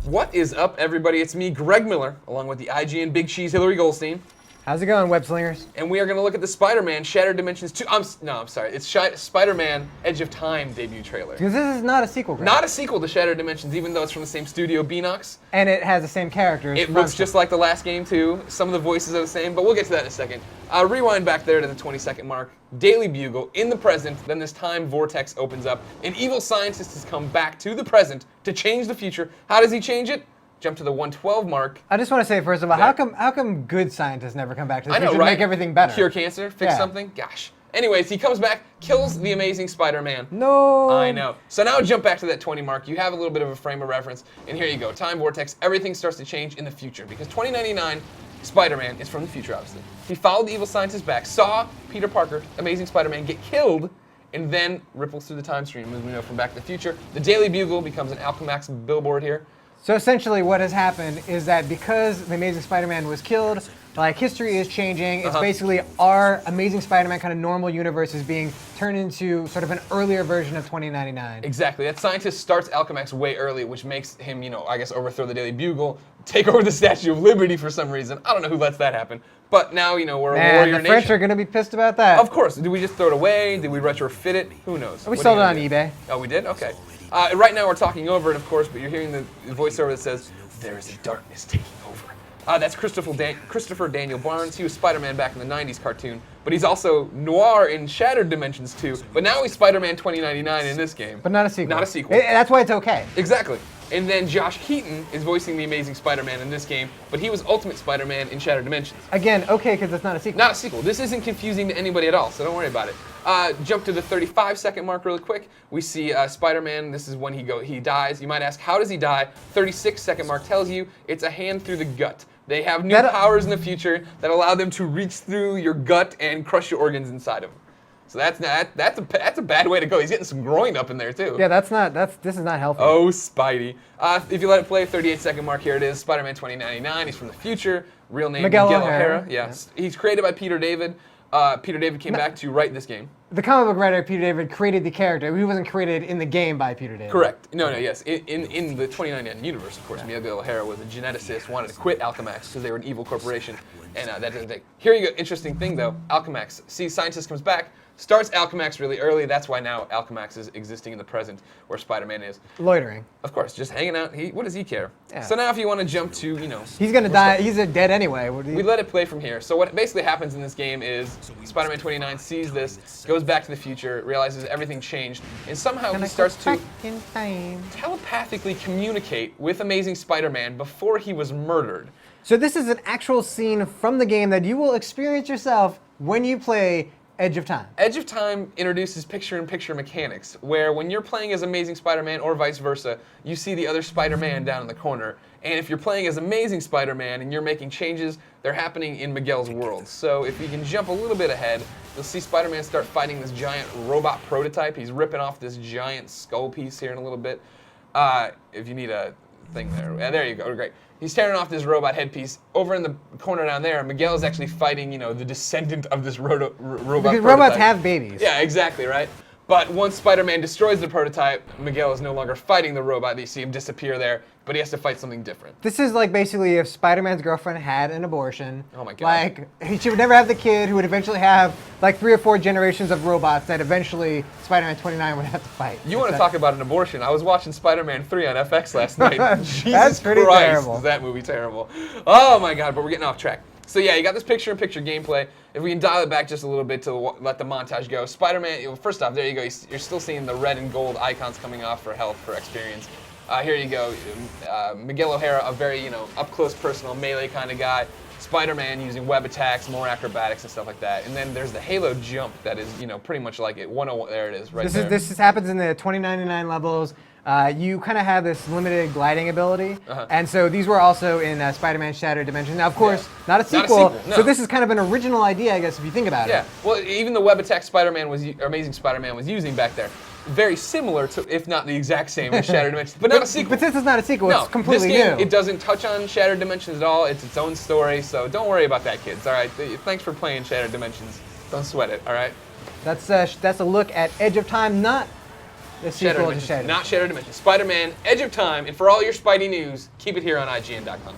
What is up, everybody? It's me, Greg Miller, along with the IGN Big Cheese Hillary Goldstein. How's it going, web slingers? And we are going to look at the Spider-Man Shattered Dimensions 2. I'm sorry. It's Spider-Man Edge of Time debut trailer. Because this is not a sequel, Greg. Not a sequel to Shattered Dimensions, even though it's from the same studio, Beanox. And it has the same characters. It looks just like the last game, too. Some of the voices are the same, but we'll get to that in a second. Rewind back there to the 20-second mark. Daily Bugle in the present, then this time vortex opens up. An evil scientist has come back to the present to change the future. How does he change it? Jump to the 112 mark. I just want to say, first of all, how come good scientists never come back to the future to make everything better? Cure cancer, fix something? Gosh. Anyways, he comes back, kills the Amazing Spider-Man. No. I know. So now jump back to that 20 mark. You have a little bit of a frame of reference, and here you go. Time vortex, everything starts to change in the future, because 2099, Spider-Man is from the future, obviously. He followed the evil scientist back, saw Peter Parker, Amazing Spider-Man, get killed, and then ripples through the time stream, as we know from Back to the Future. The Daily Bugle becomes an Alchemax billboard here. So essentially what has happened is that because the Amazing Spider-Man was killed, like history is changing. It's basically our Amazing Spider-Man kind of normal universe is being turned into sort of an earlier version of 2099. Exactly. That scientist starts Alchemax way early, which makes him, I guess, overthrow the Daily Bugle, take over the Statue of Liberty for some reason. I don't know who lets that happen. But now, we're a warrior nation. The French are going to be pissed about that. Of course. Did we just throw it away? Did we retrofit it? Who knows? We sold it on eBay. Oh, we did? Okay. Right now we're talking over it, of course, but you're hearing the voiceover that says, "There is a darkness taking over." That's Christopher Daniel Barnes. He was Spider-Man back in the 90s cartoon, but he's also Noir in Shattered Dimensions 2, but now he's Spider-Man 2099 in this game. But not a sequel. Not a sequel. That's why it's okay. Exactly. And then Josh Keaton is voicing the Amazing Spider-Man in this game, but he was Ultimate Spider-Man in Shattered Dimensions. Again, okay, because it's not a sequel. Not a sequel. This isn't confusing to anybody at all, so don't worry about it. Jump to the 35-second mark really quick. We see Spider-Man. This is when he dies. You might ask, how does he die? 36-second mark tells you it's a hand through the gut. They have new powers in the future that allow them to reach through your gut and crush your organs inside of them. So that's a bad way to go. He's getting some groin up in there too. Yeah, this is not healthy. Oh, Spidey. If you let it play, 38-second mark, here it is. Spider-Man 2099. He's from the future. Real name Miguel O'Hara. O'Hara. Yes. He's created by Peter David. Peter David came back to write this game. The comic book writer Peter David created the character. He wasn't created in the game by Peter David. Correct. No, yes. In the 2099 universe, of course, Miguel O'Hara was a geneticist, wanted to quit Alchemax because they were an evil corporation, and that didn't take. Here you go. Interesting thing though. Alchemax. See, scientist comes back. Starts Alchemax really early. That's why now Alchemax is existing in the present, where Spider-Man is. Loitering. Of course, just hanging out. What does he care? Yeah. So now if you want to jump to, He's going to die. He's dead anyway. We let it play from here. So what basically happens in this game is Spider-Man 29 sees this, goes back to the future, realizes everything changed, and somehow he starts to telepathically communicate with Amazing Spider-Man before he was murdered. So this is an actual scene from the game that you will experience yourself when you play Edge of Time. Edge of Time introduces picture-in-picture mechanics, where when you're playing as Amazing Spider-Man or vice versa, you see the other Spider-Man down in the corner. And if you're playing as Amazing Spider-Man and you're making changes, they're happening in Miguel's world. So if you can jump a little bit ahead, you'll see Spider-Man start fighting this giant robot prototype. He's ripping off this giant skull piece here in a little bit. If you need a thing there. There you go, great. He's tearing off this robot headpiece. Over in the corner down there, Miguel is actually fighting, the descendant of this robot Because robots have babies. Yeah, exactly, right? But once Spider-Man destroys the prototype, Miguel is no longer fighting the robot. You see him disappear there, but he has to fight something different. This is like basically if Spider-Man's girlfriend had an abortion. Oh my God. Like, she would never have the kid who would eventually have like 3 or 4 generations of robots that eventually Spider-Man 29 would have to fight. You want to talk about an abortion? I was watching Spider-Man 3 on FX last night. Jesus That's pretty Christ, terrible. Is that movie terrible? Oh my God, but we're getting off track. So yeah, you got this picture-in-picture gameplay. If we can dial it back just a little bit to let the montage go. Spider-Man, first off, there you go. You're still seeing the red and gold icons coming off for health, for experience. Here you go. Miguel O'Hara, a very, up-close, personal, melee kind of guy. Spider-Man using web attacks, more acrobatics and stuff like that. And then there's the Halo jump that is, pretty much like it. 101, there it is, right there. This happens in the 2099 levels. You kind of have this limited gliding ability, and so these were also in Spider-Man Shattered Dimensions. Now, of course, not a sequel, no. so this is kind of an original idea, I guess, if you think about it. Yeah, well, even the web attack Amazing Spider-Man was using back there, very similar to, if not the exact same, as Shattered Dimensions, but not a sequel. But since it's not a sequel, it's completely this game, new. It doesn't touch on Shattered Dimensions at all. It's its own story, so don't worry about that, kids. All right, thanks for playing Shattered Dimensions. Don't sweat it. All right. That's a look at Edge of Time, not The sequel to Shattered. Not Shattered Dimensions. Spider-Man, Edge of Time, and for all your Spidey news, keep it here on IGN.com.